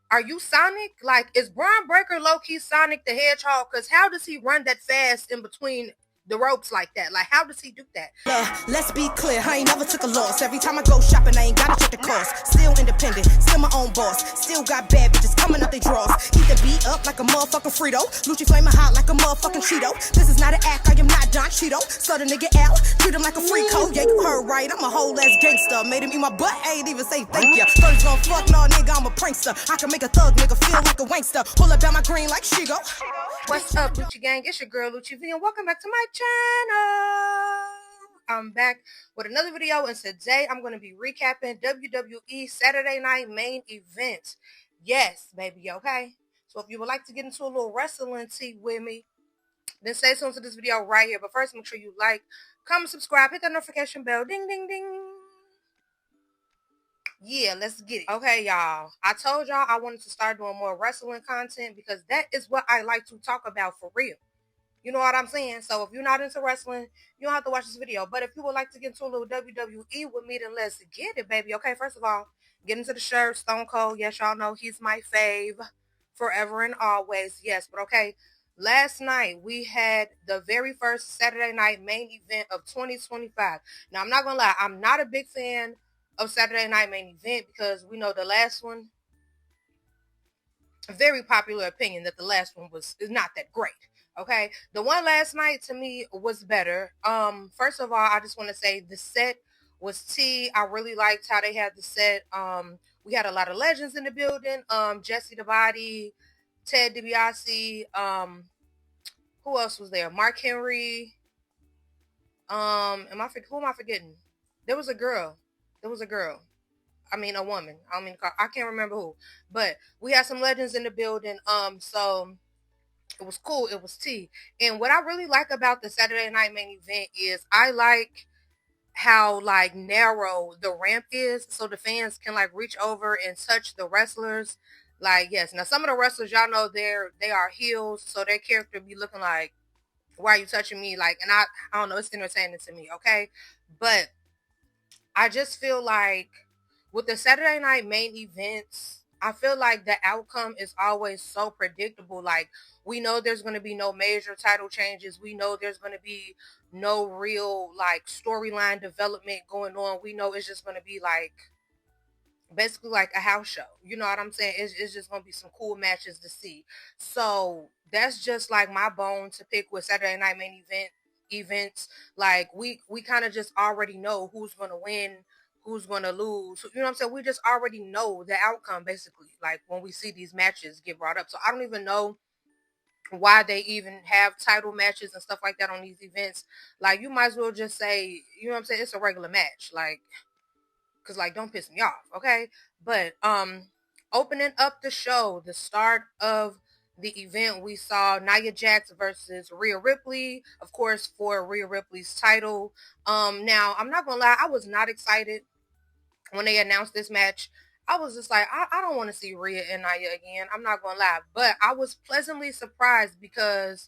Are you Sonic? Like, is Braun Breaker low-key Sonic the Hedgehog? Because how does he run that fast in between the ropes like that? Like, how does he do that? Let's be clear, I ain't never took a loss. Every time I go shopping, I ain't gotta check the cost. Still independent, still my own boss. Still got bad bitches coming up they draws. Keep the beat up like a motherfucking Frito. Lucci flaming hot like a motherfucking Cheeto. This is not an act, I am not Don Cheeto. So the nigga L, treat him like a free code. Yeah, you heard right, I'm a whole ass gangster. Made him eat my butt, I ain't even say thank ya. First gon' fuck, no nigga, I'm a prankster. I can make a thug nigga feel like a wankster. Pull up down my green like she go. What's up, Lucci Gang? It's your girl, Lucci V, and welcome back to my channel. I'm back with another video, and today I'm going to be recapping WWE Saturday Night Main Event. Yes, baby, okay? So if you would like to get into a little wrestling tea with me, then stay tuned to this video right here. But first, make sure you like, comment, subscribe, hit that notification bell, ding, ding, ding. Yeah, let's get it. Okay, y'all. I told y'all I wanted to start doing more wrestling content because that is what I like to talk about for real. You know what I'm saying? So if you're not into wrestling, you don't have to watch this video. But if you would like to get into a little WWE with me, then let's get it, baby. Okay, first of all, get into the shirt. Stone Cold. Yes, y'all know he's my fave forever and always. Yes, but okay. Last night, we had the very first Saturday night main event of 2025. Now, I'm not going to lie. I'm not a big fan of Saturday night main event because we know the last one, a very popular opinion that the last one is not that great. Okay, the one last night to me was better. First of all, I just want to say the set was T. I really liked how they had the set. We had a lot of legends in the building. Jesse the Body, Ted DiBiase. Who else was there? Mark Henry. Who am I forgetting? There was a girl. A woman. I can't remember who, but we had some legends in the building. So it was cool. It was tea. And what I really like about the Saturday night main event is I like how like narrow the ramp is, so the fans can like reach over and touch the wrestlers. Like, yes, now some of the wrestlers, y'all know they are heels, so their character be looking like, why are you touching me? Like, and I don't know, it's entertaining to me, okay? But I just feel like with the Saturday night main events, I feel like the outcome is always so predictable. Like, we know there's going to be no major title changes. We know there's going to be no real like storyline development going on. We know it's just going to be like basically like a house show. You know what I'm saying? It's just going to be some cool matches to see. So that's just like my bone to pick with Saturday night main events. Like, we kind of just already know who's going to win, who's going to lose. You know what I'm saying? We just already know the outcome basically, like when we see these matches get brought up. So I don't even know why they even have title matches and stuff like that on these events. Like, you might as well just say, you know what I'm saying, it's a regular match. Like, because like, don't piss me off, okay? But opening up the show, the start of the event, we saw Nia Jax versus Rhea Ripley, of course, for Rhea Ripley's title. Now, I'm not gonna lie, I was not excited when they announced this match. I was just like, I don't want to see Rhea and Nia again. I'm not gonna lie, but I was pleasantly surprised because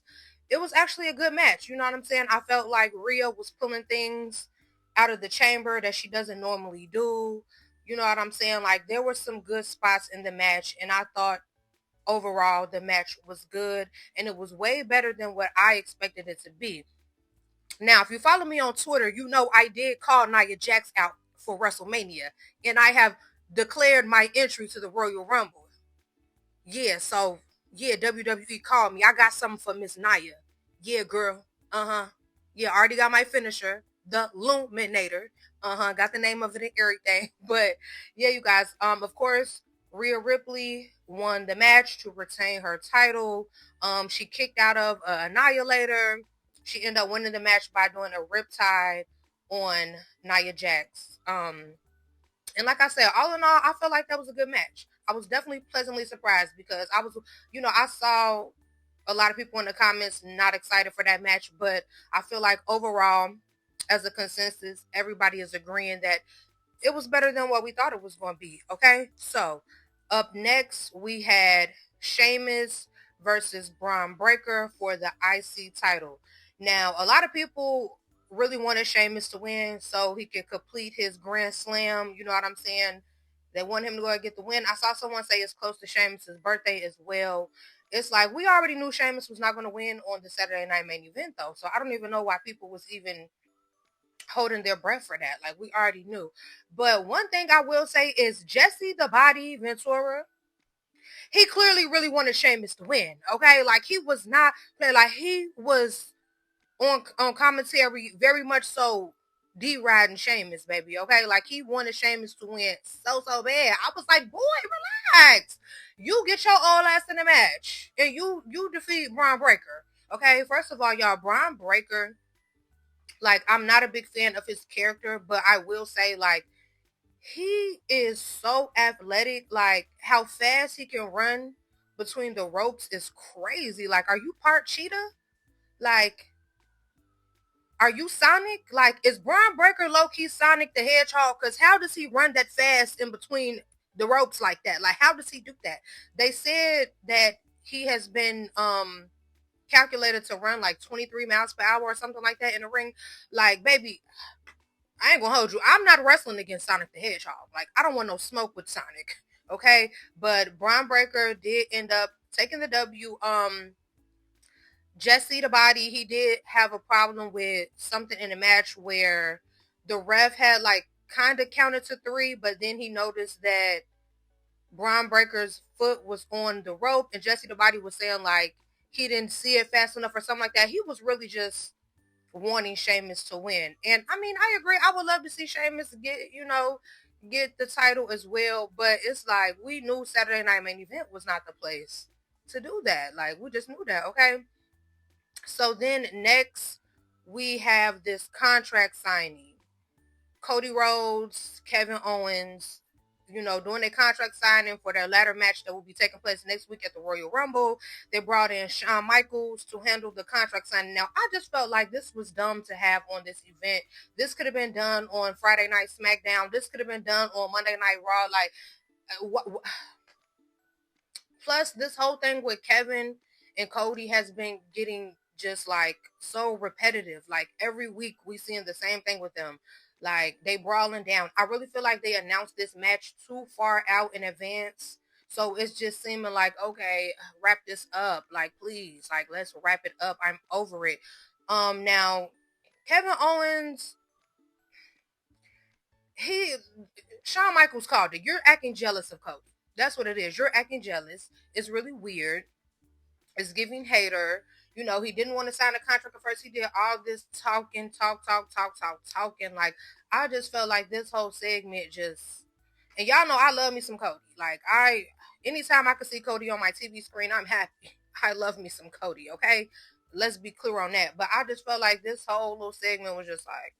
it was actually a good match. You know what I'm saying? I felt like Rhea was pulling things out of the chamber that she doesn't normally do. You know what I'm saying? Like, there were some good spots in the match, and I thought overall the match was good, and it was way better than what I expected it to be. Now, if you follow me on Twitter, you know I did call Nia Jax out for WrestleMania, and I have declared my entry to the Royal Rumble. Yeah, so yeah, WWE called me. I got something for Miss Nia. Yeah, girl. Yeah, I already got my finisher, the Luminator. Got the name of it and everything. But yeah, you guys. Of course, Rhea Ripley won the match to retain her title. She kicked out of Annihilator. She ended up winning the match by doing a riptide on Nia Jax. And like I said, all in all, I felt like that was a good match. I was definitely pleasantly surprised because I saw a lot of people in the comments not excited for that match, but I feel like overall, as a consensus, everybody is agreeing that it was better than what we thought it was going to be. Okay, so up next we had Sheamus versus Braun Breaker for the IC title. Now, a lot of people really wanted Sheamus to win so he could complete his Grand Slam, you know what I'm saying, They want him to go and get the win. I saw someone say it's close to Sheamus' birthday as well. It's like we already knew Sheamus was not going to win on the Saturday Night Main Event, though. So I don't even know why people was even holding their breath for that. Like, we already knew. But one thing I will say is Jesse the Body Ventura, he clearly really wanted Sheamus to win. Okay, like he was not playing. Like he was on commentary very much so riding Sheamus, baby. Okay, like he wanted Sheamus to win so bad. I was like, boy, relax. You get your old ass in the match and you defeat Braun Breaker. Okay, first of all, y'all, Braun Breaker, like, I'm not a big fan of his character, but I will say, like, he is so athletic. Like, how fast he can run between the ropes is crazy. Like, are you part cheetah? Like, are you Sonic? Like, is Braun Breaker low-key Sonic the Hedgehog? Because how does he run that fast in between the ropes like that? Like, how does he do that? They said that he has been calculated to run like 23 miles per hour or something like that in the ring. Like, baby, I ain't gonna hold you. I'm not wrestling against Sonic the Hedgehog. Like, I don't want no smoke with Sonic. Okay? But Braun Breaker did end up taking the W. Jesse the Body, he did have a problem with something in the match where the ref had like kind of counted to 3, but then he noticed that Braun Breaker's foot was on the rope, and Jesse the Body was saying like he didn't see it fast enough or something like that. He was really just wanting Sheamus to win. And I mean, I agree. I would love to see Sheamus get the title as well. But it's like we knew Saturday Night Main Event was not the place to do that. Like, we just knew that, okay? So then next we have this contract signing. Cody Rhodes, Kevin Owens, doing a contract signing for their ladder match that will be taking place next week at the Royal Rumble. They brought in Shawn Michaels to handle the contract signing. Now, I just felt like this was dumb to have on this event. This could have been done on Friday Night SmackDown. This could have been done on Monday Night Raw. Like, plus, this whole thing with Kevin and Cody has been getting just like so repetitive. Like, every week we seeing the same thing with them. Like, they brawling down. I really feel like they announced this match too far out in advance. So it's just seeming like, okay, wrap this up. Like, please, like, let's wrap it up. I'm over it. Now, Kevin Owens, Shawn Michaels called it. You're acting jealous of Cody. That's what it is. You're acting jealous. It's really weird. It's giving hater. He didn't want to sign a contract at first. He did all this talking. Like, I just felt like this whole segment just, and y'all know I love me some Cody. Like, anytime I can see Cody on my TV screen, I'm happy. I love me some Cody, okay? Let's be clear on that. But I just felt like this whole little segment was just like,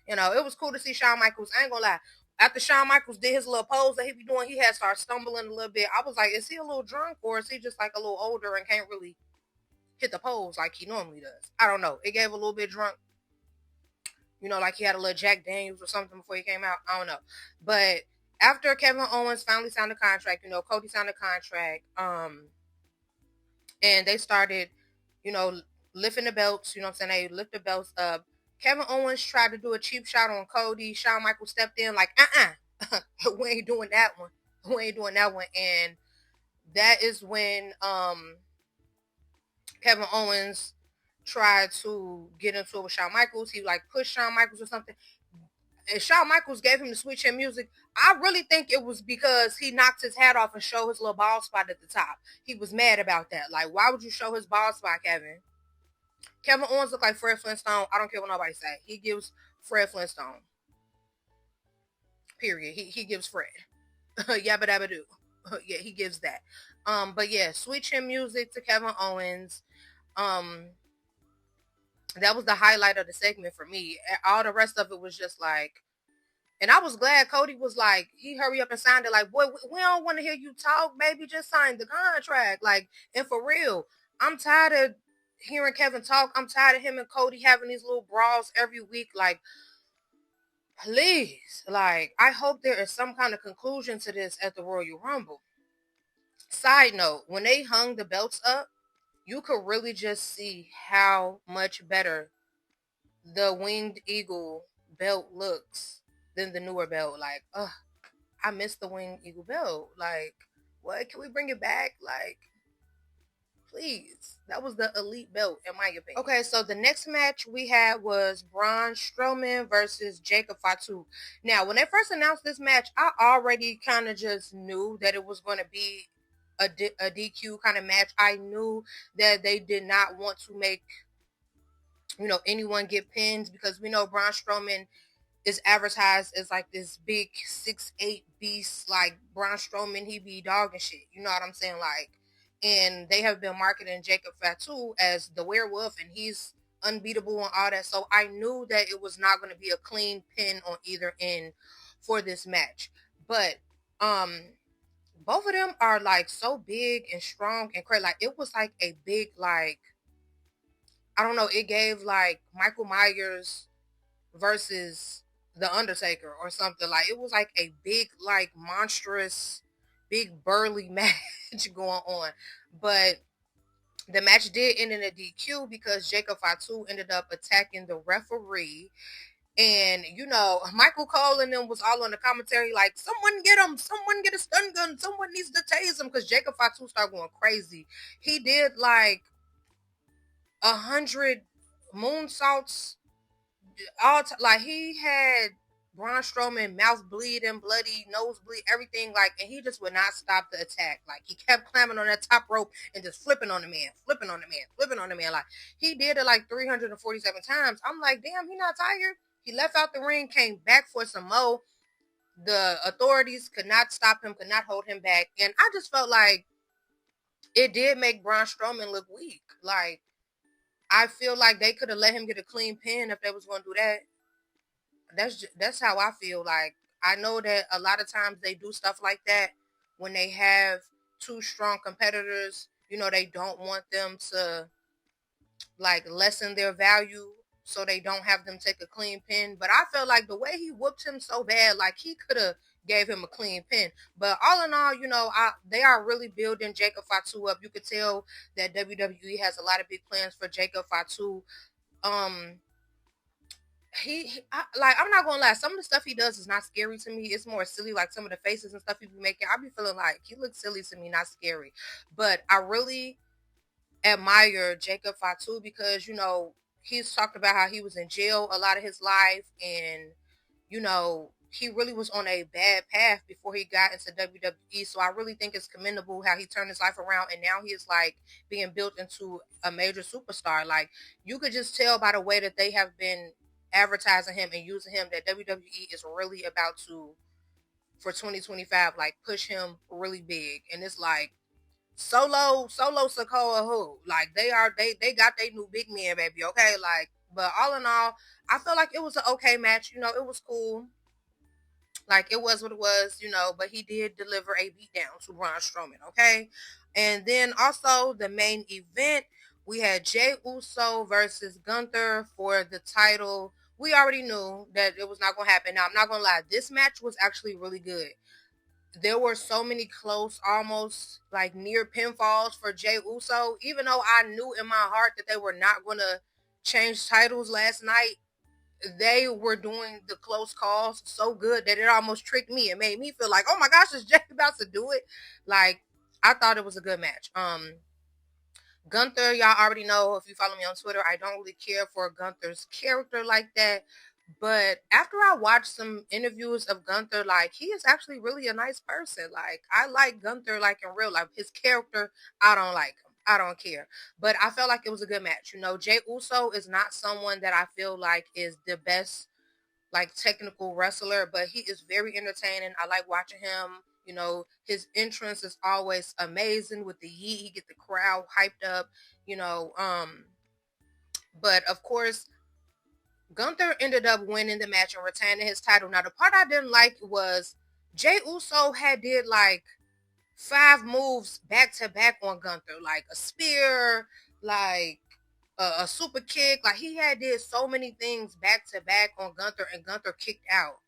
it was cool to see Shawn Michaels. I ain't gonna lie. After Shawn Michaels did his little pose that he be doing, he had started stumbling a little bit. I was like, is he a little drunk or is he just like a little older and can't really hit the pose like he normally does? I don't know. It gave a little bit drunk. Like he had a little Jack Daniels or something before he came out. I don't know. But after Kevin Owens finally signed a contract, Cody signed a contract, and they started, lifting the belts, what I'm saying? They lift the belts up. Kevin Owens tried to do a cheap shot on Cody. Shawn Michaels stepped in like, we ain't doing that one. We ain't doing that one. And that is when Kevin Owens tried to get into it with Shawn Michaels. He like pushed Shawn Michaels or something. And Shawn Michaels gave him the switch in music. I really think it was because he knocked his hat off and showed his little bald spot at the top. He was mad about that. Like, why would you show his bald spot, Kevin? Kevin Owens look like Fred Flintstone. I don't care what nobody say. He gives Fred Flintstone. Period. He gives Fred. Yabba dabba doo. Yeah, he gives that. But yeah, switch him music to Kevin Owens. That was the highlight of the segment for me. All the rest of it was just like, and I was glad Cody was like, he hurry up and signed it. Like, boy, we don't want to hear you talk, baby. Just sign the contract. Like, and for real, I'm tired of hearing Kevin talk. I'm tired of him and Cody having these little brawls every week. Like, please, like, I hope there is some kind of conclusion to this at the Royal Rumble. Side note, when they hung the belts up, you could really just see how much better the Winged Eagle belt looks than the newer belt. Like, I miss the Winged Eagle belt. Like, what? Can we bring it back? Like, please. That was the elite belt, in my opinion. Okay, so the next match we had was Braun Strowman versus Jacob Fatu. Now, when they first announced this match, I already kind of just knew that it was going to be a DQ kind of match. I knew that they did not want to make, anyone get pins, because we know Braun Strowman is advertised as like this big 6'8" beast, like Braun Strowman, he be dog and shit. You know what I'm saying? Like, and they have been marketing Jacob Fatu as the werewolf, and he's unbeatable and all that. So I knew that it was not going to be a clean pin on either end for this match. But both of them are like so big and strong and crazy. Like, it was like a big, like, I don't know, it gave like Michael Myers versus the Undertaker or something. Like, it was like a big, like, monstrous, big burly match going on. But the match did end in a DQ because Jacob Fatu ended up attacking the referee. And, Michael Cole and them was all on the commentary like, someone get him, someone get a stun gun, someone needs to tase him, because Jacob Fatu started going crazy. He did like 100 moonsaults, like, he had Braun Strowman mouth bleeding, bloody, nosebleed, everything, like, and he just would not stop the attack. Like, he kept climbing on that top rope and just flipping on the man, flipping on the man, flipping on the man. Like, he did it like 347 times. I'm like, damn, he not tired? He left out the ring, came back for some more. The authorities could not stop him, could not hold him back. And I just felt like it did make Braun Strowman look weak. Like, I feel like they could have let him get a clean pin if they was going to do that. That's how I feel. Like, I know that a lot of times they do stuff like that when they have two strong competitors. They don't want them to, like, lessen their value, so they don't have them take a clean pin. But I felt like the way he whooped him so bad, like, he could have gave him a clean pin. But all in all, they are really building Jacob Fatu up. You could tell that WWE has a lot of big plans for Jacob Fatu. I'm not gonna lie, some of the stuff he does is not scary to me. It's more silly, like some of the faces and stuff he be making. I be feeling like he looks silly to me, not scary. But I really admire Jacob Fatu because, he's talked about how he was in jail a lot of his life, and, he really was on a bad path before he got into WWE. So I really think it's commendable how he turned his life around, and now he is like being built into a major superstar. Like, you could just tell by the way that they have been advertising him and using him that WWE is really about to, for 2025, like, push him really big. And it's like Solo Sokoa who, like, they got their new big man, baby. Okay, like, but all in all, I feel like it was an okay match. It was cool. Like, it was what it was, but he did deliver a beatdown to Braun Strowman, okay? And then also the main event, we had Jey Uso versus Gunther for the title. We already knew that it was not going to happen. Now, I'm not going to lie. This match was actually really good. There were so many close, almost like near pinfalls for Jey Uso, even though I knew in my heart that they were not going to change titles last night. They were doing the close calls so good that it almost tricked me. It made me feel like, oh my gosh, is Jey about to do it? Like, I thought it was a good match. Gunther, y'all already know, if you follow me on Twitter, I don't really care for Gunther's character like that. But after I watched some interviews of Gunther, like, he is actually really a nice person. Like, I like Gunther, like, in real life. His character, I don't like him. I don't care. But I felt like it was a good match. Jey Uso is not someone that I feel like is the best, like, technical wrestler, but he is very entertaining. I like watching him. His entrance is always amazing with the yeet. He get the crowd hyped up, but of course, Gunther ended up winning the match and retaining his title. Now, the part I didn't like was Jey Uso did like 5 moves back to back on Gunther, like a spear, like a super kick. Like, he did so many things back to back on Gunther, and Gunther kicked out.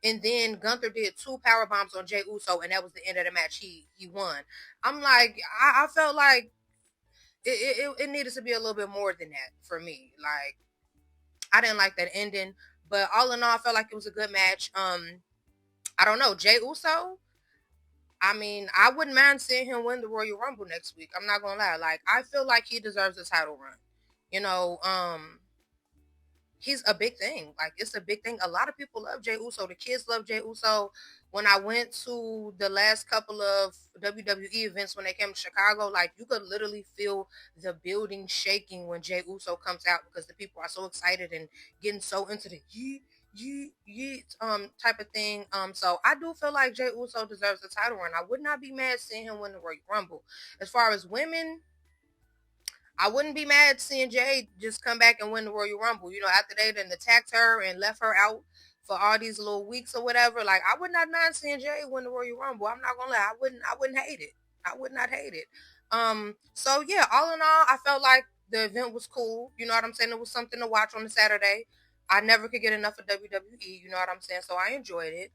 And then Gunther did 2 power bombs on Jey Uso, and that was the end of the match. He won. I'm like, I felt like it needed to be a little bit more than that for me. Like, I didn't like that ending, but all in all, I felt like it was a good match. I don't know. Jay Uso, I mean, I wouldn't mind seeing him win the Royal Rumble next week. I'm not gonna lie. Like, I feel like he deserves a title run. You know, he's a big thing. Like, it's a big thing. A lot of people love Jay Uso. The kids love Jay Uso. When I went to the last couple of WWE events when they came to Chicago, like, you could literally feel the building shaking when Jay Uso comes out because the people are so excited and getting so into the yeet, yeet, yeet type of thing. So I do feel like Jay Uso deserves a title run. I would not be mad seeing him win the Royal Rumble. As far as women, I wouldn't be mad seeing Jade just come back and win the Royal Rumble. You know, after they then attacked her and left her out for all these little weeks or whatever. Like, I would not mind seeing Jade win the Royal Rumble. I'm not gonna lie. I wouldn't hate it. I would not hate it. So yeah, all in all, I felt like the event was cool. You know what I'm saying? It was something to watch on a Saturday. I never could get enough of WWE, you know what I'm saying? So I enjoyed it.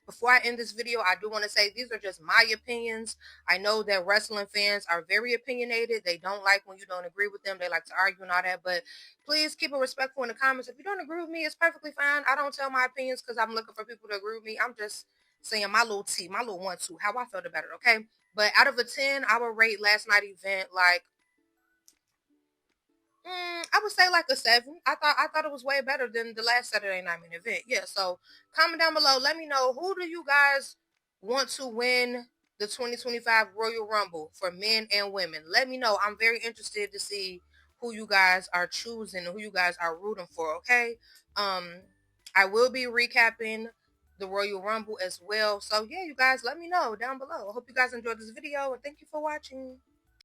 Before I end this video, I do want to say these are just my opinions. I know that wrestling fans are very opinionated. They don't like when you don't agree with them. They like to argue and all that. But please keep it respectful in the comments. If you don't agree with me, it's perfectly fine. I don't tell my opinions because I'm looking for people to agree with me. I'm just saying my little tea, my little 1-2, how I felt about it, okay? But out of a 10, I would rate last night event like I would say like a 7. I thought it was way better than the last Saturday night main event. Yeah, so comment down below. Let me know, who do you guys want to win the 2025 Royal Rumble for men and women? Let me know. I'm very interested to see who you guys are choosing and who you guys are rooting for, okay? Um I will be recapping the Royal Rumble as well. So yeah, you guys, let me know down below. I hope you guys enjoyed this video and thank you for watching.